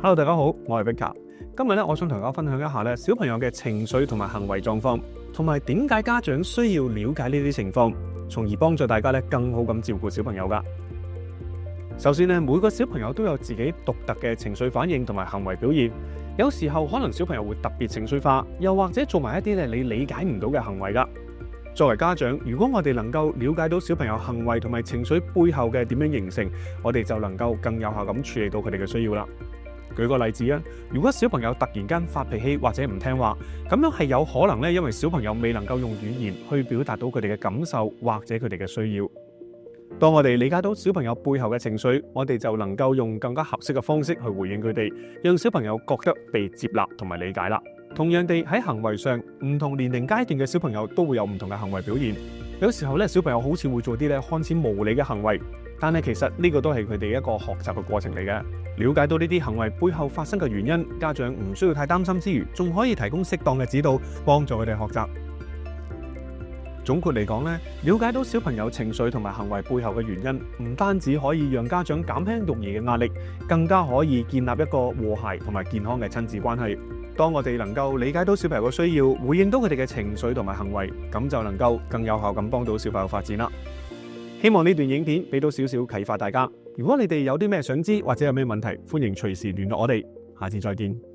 Hello， 大家好，我係 Victor。今日咧，我想同大家分享一下咧小朋友嘅情緒同埋行為狀況，同埋點解家長需要了解呢啲情況，從而幫助大家咧更好咁照顧小朋友噶。首先咧，每個小朋友都有自己獨特嘅情緒反應同埋行為表現，有時候可能小朋友會特別情緒化，又或者做埋一啲咧你理解唔到嘅行為噶。作為家長，如果我哋能夠了解到小朋友行為同埋情緒背後嘅點樣形成，我哋就能夠更有效咁處理到佢哋嘅需要啦。舉個例子啊，如果小朋友突然間發脾氣或者唔聽話，咁樣係有可能咧，因為小朋友未能夠用語言去表達到佢哋嘅感受或者佢哋嘅需要。當我哋理解到小朋友背後嘅情緒，我哋就能夠用更加合適嘅方式去回應佢哋，讓小朋友覺得被接納同埋理解啦。同樣地，喺行為上，唔同年齡階段嘅小朋友都會有唔同嘅行為表現。有時候咧，小朋友好似會做啲咧看似無理嘅行為，但係其實呢個都係佢哋一個學習嘅過程嚟嘅。了解到呢啲行為背後發生嘅原因，家長唔需要太擔心之餘，仲可以提供適當嘅指導，幫助佢哋學習。總括嚟講咧，了解到小朋友情緒同埋行為背後嘅原因，唔單止可以讓家長減輕育兒嘅壓力，更加可以建立一個和諧同埋健康嘅親子關係。當我哋能夠理解到小朋友嘅需要，回應到佢哋嘅情緒同埋行為，咁就能夠更有效咁幫到小朋友發展啦。希望呢段影片俾到少少啟發大家。如果你哋有啲咩想知或者有咩問題，歡迎隨時聯絡我哋。下次再見。